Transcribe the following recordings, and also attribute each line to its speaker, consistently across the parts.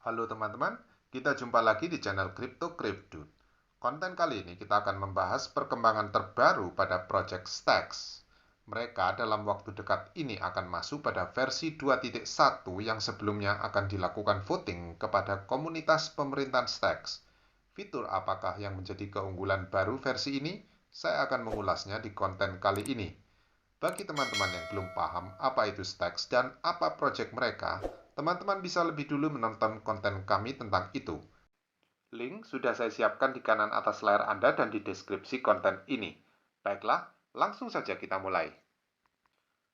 Speaker 1: Halo teman-teman, kita jumpa lagi di channel Crypto Crypto. Konten kali ini kita akan membahas perkembangan terbaru pada Project Stacks. Mereka dalam waktu dekat ini akan masuk pada versi 2.1 yang sebelumnya akan dilakukan voting kepada komunitas pemerintahan Stacks. Fitur apakah yang menjadi keunggulan baru versi ini? Saya akan mengulasnya di konten kali ini. Bagi teman-teman yang belum paham apa itu Stacks dan apa project mereka, teman-teman bisa lebih dulu menonton konten kami tentang itu. Link sudah saya siapkan di kanan atas layar Anda dan di deskripsi konten ini. Baiklah, langsung saja kita mulai.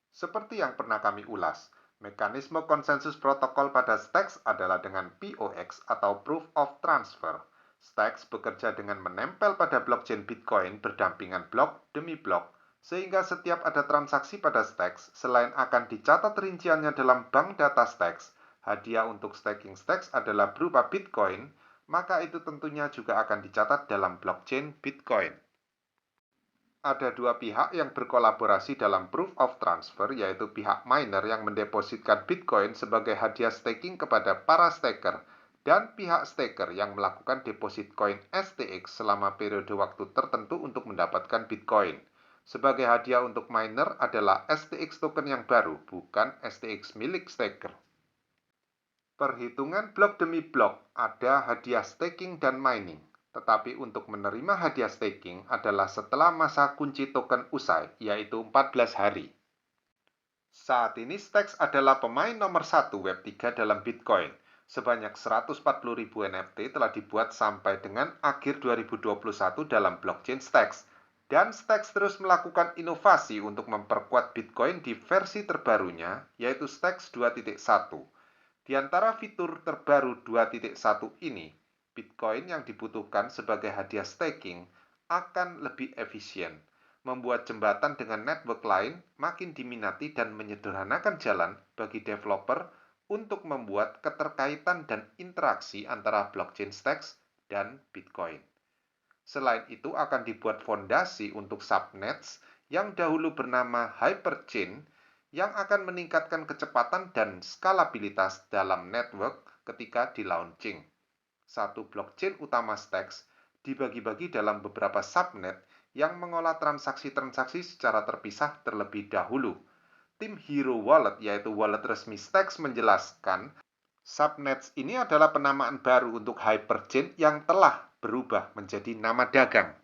Speaker 1: Seperti yang pernah kami ulas, mekanisme konsensus protokol pada Stacks adalah dengan POX atau Proof of Transfer. Stacks bekerja dengan menempel pada blockchain Bitcoin berdampingan blok demi blok, sehingga setiap ada transaksi pada Stacks, selain akan dicatat rinciannya dalam bank data Stacks, hadiah untuk staking Stacks adalah berupa Bitcoin, maka itu tentunya juga akan dicatat dalam blockchain Bitcoin. Ada dua pihak yang berkolaborasi dalam proof of transfer, yaitu pihak miner yang mendepositkan Bitcoin sebagai hadiah staking kepada para staker, dan pihak staker yang melakukan deposit koin STX selama periode waktu tertentu untuk mendapatkan Bitcoin. Sebagai hadiah untuk miner adalah STX token yang baru, bukan STX milik staker. Perhitungan blok demi blok ada hadiah staking dan mining. Tetapi untuk menerima hadiah staking adalah setelah masa kunci token usai, yaitu 14 hari. Saat ini Stacks adalah pemain nomor 1 Web3 dalam Bitcoin. Sebanyak 140.000 NFT telah dibuat sampai dengan akhir 2021 dalam blockchain Stacks. Dan Stacks terus melakukan inovasi untuk memperkuat Bitcoin di versi terbarunya, yaitu Stacks 2.1. Di antara fitur terbaru 2.1 ini, Bitcoin yang dibutuhkan sebagai hadiah staking akan lebih efisien, membuat jembatan dengan network lain makin diminati dan menyederhanakan jalan bagi developer untuk membuat keterkaitan dan interaksi antara blockchain Stacks dan Bitcoin. Selain itu akan dibuat fondasi untuk subnets yang dahulu bernama Hyperchain yang akan meningkatkan kecepatan dan skalabilitas dalam network ketika di launching. Satu blockchain utama Stacks dibagi-bagi dalam beberapa subnet yang mengolah transaksi-transaksi secara terpisah terlebih dahulu. Tim Hero Wallet, yaitu wallet resmi Stacks, menjelaskan subnets ini adalah penamaan baru untuk Hyperchain yang telah berubah menjadi nama dagang.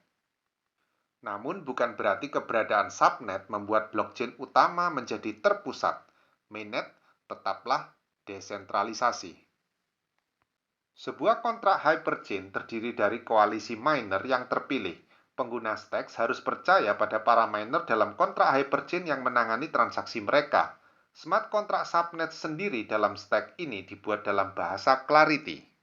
Speaker 1: Namun bukan berarti keberadaan subnet membuat blockchain utama menjadi terpusat. Mainnet tetaplah desentralisasi. Sebuah kontrak hyperchain terdiri dari koalisi miner yang terpilih. Pengguna Stacks harus percaya pada para miner dalam kontrak hyperchain yang menangani transaksi mereka. Smart kontrak subnet sendiri dalam stack ini dibuat dalam bahasa Clarity.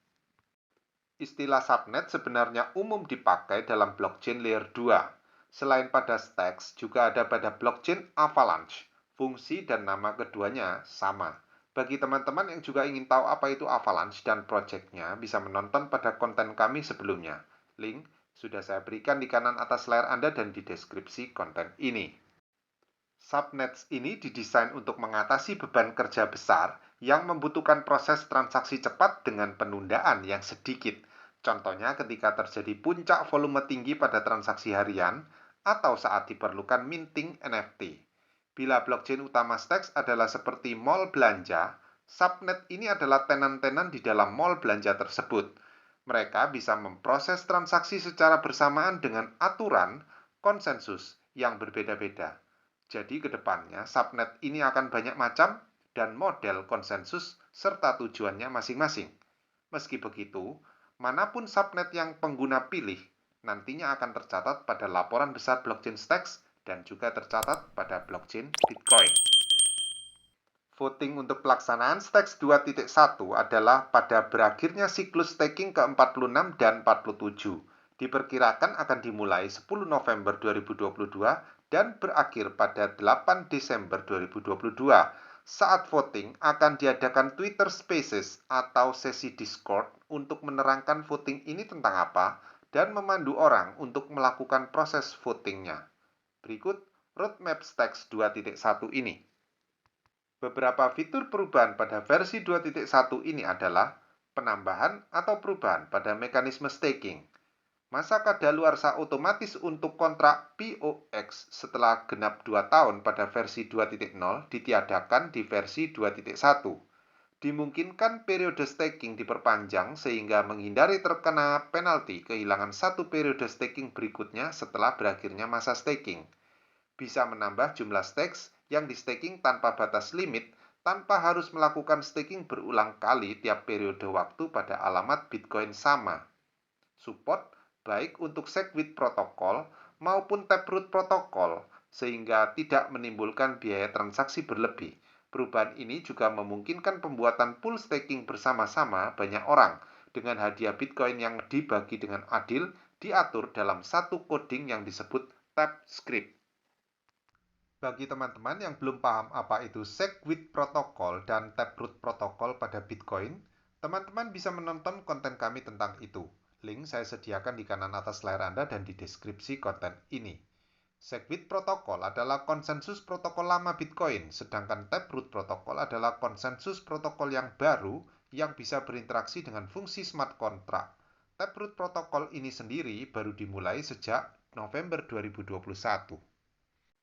Speaker 1: Istilah subnet sebenarnya umum dipakai dalam blockchain layer 2. Selain pada Stacks, juga ada pada blockchain Avalanche. Fungsi dan nama keduanya sama. Bagi teman-teman yang juga ingin tahu apa itu Avalanche dan project-nya, bisa menonton pada konten kami sebelumnya. Link sudah saya berikan di kanan atas layar Anda dan di deskripsi konten ini. Subnets ini didesain untuk mengatasi beban kerja besar yang membutuhkan proses transaksi cepat dengan penundaan yang sedikit. Contohnya ketika terjadi puncak volume tinggi pada transaksi harian atau saat diperlukan minting NFT. Bila blockchain utama Stacks adalah seperti mall belanja, subnet ini adalah tenan-tenan di dalam mall belanja tersebut. Mereka bisa memproses transaksi secara bersamaan dengan aturan konsensus yang berbeda-beda. Jadi kedepannya subnet ini akan banyak macam dan model konsensus serta tujuannya masing-masing. Meski begitu, manapun subnet yang pengguna pilih, nantinya akan tercatat pada laporan besar blockchain Stacks dan juga tercatat pada blockchain Bitcoin. Voting untuk pelaksanaan Stacks 2.1 adalah pada berakhirnya siklus staking ke-46 dan 47. Diperkirakan akan dimulai 10 November 2022 dan berakhir pada 8 Desember 2022. Saat voting akan diadakan Twitter Spaces atau sesi Discord untuk menerangkan voting ini tentang apa dan memandu orang untuk melakukan proses votingnya. Berikut roadmap Stacks 2.1 ini. Beberapa fitur perubahan pada versi 2.1 ini adalah penambahan atau perubahan pada mekanisme staking. Masa kadaluarsa otomatis untuk kontrak POX setelah genap 2 tahun pada versi 2.0 ditiadakan di versi 2.1. Dimungkinkan periode staking diperpanjang sehingga menghindari terkena penalti kehilangan satu periode staking berikutnya setelah berakhirnya masa staking. Bisa menambah jumlah stakes yang di staking tanpa batas limit tanpa harus melakukan staking berulang kali tiap periode waktu pada alamat Bitcoin sama. Support baik untuk Segwit protokol maupun Taproot protokol sehingga tidak menimbulkan biaya transaksi berlebih. Perubahan ini juga memungkinkan pembuatan pool staking bersama-sama banyak orang dengan hadiah Bitcoin yang dibagi dengan adil diatur dalam satu coding yang disebut TapScript. Bagi teman-teman yang belum paham apa itu Segwit protokol dan Taproot protokol pada Bitcoin, teman-teman bisa menonton konten kami tentang itu. Link saya sediakan di kanan atas layar Anda dan di deskripsi konten ini. Segwit protokol adalah konsensus protokol lama Bitcoin, sedangkan Taproot protokol adalah konsensus protokol yang baru yang bisa berinteraksi dengan fungsi smart contract. Taproot protokol ini sendiri baru dimulai sejak November 2021.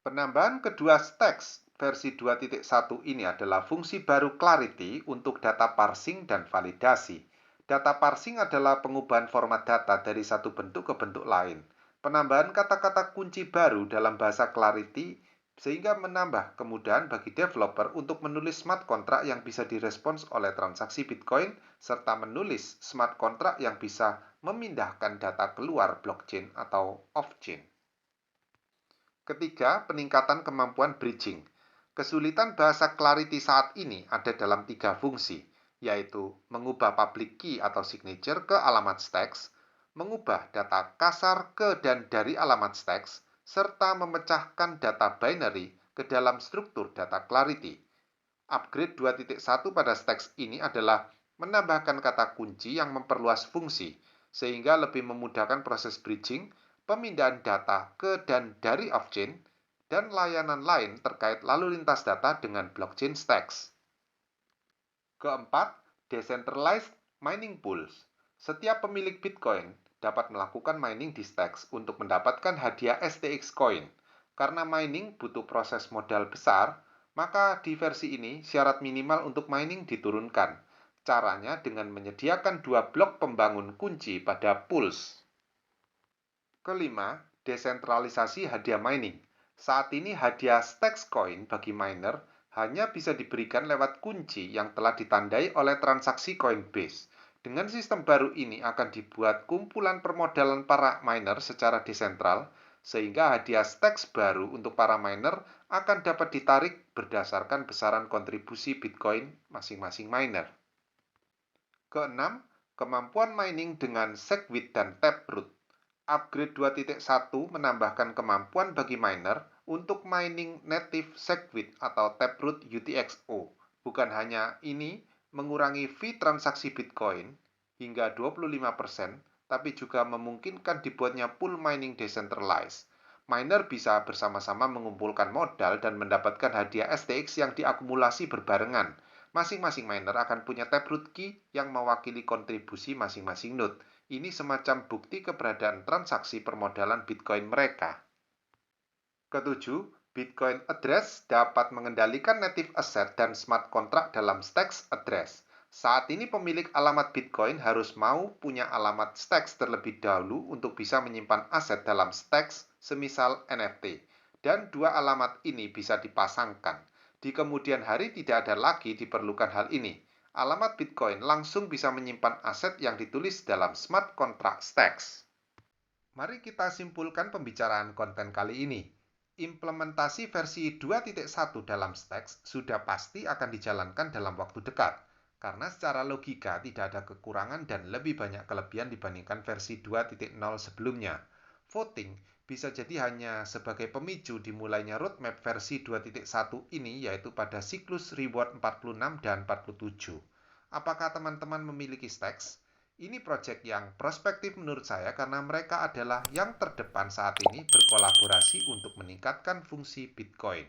Speaker 1: Penambahan kedua stacks versi 2.1 ini adalah fungsi baru Clarity untuk data parsing dan validasi. Data parsing adalah pengubahan format data dari satu bentuk ke bentuk lain. Penambahan kata-kata kunci baru dalam bahasa Clarity sehingga menambah kemudahan bagi developer untuk menulis smart contract yang bisa direspons oleh transaksi Bitcoin serta menulis smart contract yang bisa memindahkan data keluar blockchain atau off-chain. Ketiga, peningkatan kemampuan bridging. Kesulitan bahasa Clarity saat ini ada dalam 3 fungsi, yaitu mengubah public key atau signature ke alamat stacks, mengubah data kasar ke dan dari alamat stacks, serta memecahkan data binary ke dalam struktur data Clarity. Upgrade 2.1 pada stacks ini adalah menambahkan kata kunci yang memperluas fungsi, sehingga lebih memudahkan proses bridging, pemindahan data ke dan dari off-chain, dan layanan lain terkait lalu lintas data dengan blockchain stacks. Keempat, decentralized mining pools. Setiap pemilik Bitcoin dapat melakukan mining di stacks untuk mendapatkan hadiah STX coin. Karena mining butuh proses modal besar, maka di versi ini syarat minimal untuk mining diturunkan. Caranya dengan menyediakan 2 blok pembangun kunci pada pools. Kelima, desentralisasi hadiah mining. Saat ini hadiah stacks coin bagi miner hanya bisa diberikan lewat kunci yang telah ditandai oleh transaksi Coinbase. Dengan sistem baru ini akan dibuat kumpulan permodalan para miner secara desentral, sehingga hadiah stacks baru untuk para miner akan dapat ditarik berdasarkan besaran kontribusi Bitcoin masing-masing miner. Keenam, kemampuan mining dengan Segwit dan Taproot. Upgrade 2.1 menambahkan kemampuan bagi miner untuk mining native Segwit atau Taproot UTXO. Bukan hanya ini mengurangi fee transaksi Bitcoin hingga 25%, tapi juga memungkinkan dibuatnya pool mining decentralized. Miner bisa bersama-sama mengumpulkan modal dan mendapatkan hadiah STX yang diakumulasi berbarengan. Masing-masing miner akan punya Taproot key yang mewakili kontribusi masing-masing node. Ini semacam bukti keberadaan transaksi permodalan Bitcoin mereka. Ketujuh, Bitcoin address dapat mengendalikan native asset dan smart contract dalam stacks address. Saat ini pemilik alamat Bitcoin harus mau punya alamat stacks terlebih dahulu untuk bisa menyimpan aset dalam stacks semisal NFT. Dan 2 alamat ini bisa dipasangkan. Di kemudian hari tidak ada lagi diperlukan hal ini. Alamat Bitcoin langsung bisa menyimpan aset yang ditulis dalam smart contract stacks. Mari kita simpulkan pembicaraan konten kali ini. Implementasi versi 2.1 dalam stacks sudah pasti akan dijalankan dalam waktu dekat, karena secara logika tidak ada kekurangan dan lebih banyak kelebihan dibandingkan versi 2.0 sebelumnya. Voting bisa jadi hanya sebagai pemicu dimulainya roadmap versi 2.1 ini, yaitu pada siklus reward 46 dan 47. Apakah teman-teman memiliki stacks? Ini proyek yang prospektif menurut saya karena mereka adalah yang terdepan saat ini berkolaborasi untuk meningkatkan fungsi Bitcoin.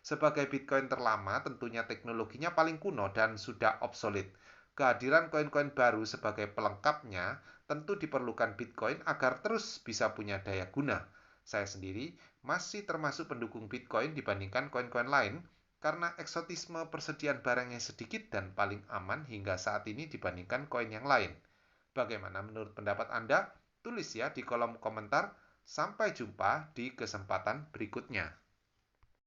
Speaker 1: Sebagai Bitcoin terlama, tentunya teknologinya paling kuno dan sudah obsolete. Kehadiran koin-koin baru sebagai pelengkapnya tentu diperlukan Bitcoin agar terus bisa punya daya guna. Saya sendiri masih termasuk pendukung Bitcoin dibandingkan koin-koin lain karena eksotisme persediaan barangnya sedikit dan paling aman hingga saat ini dibandingkan koin yang lain. Bagaimana menurut pendapat Anda? Tulis ya di kolom komentar. Sampai jumpa di kesempatan berikutnya.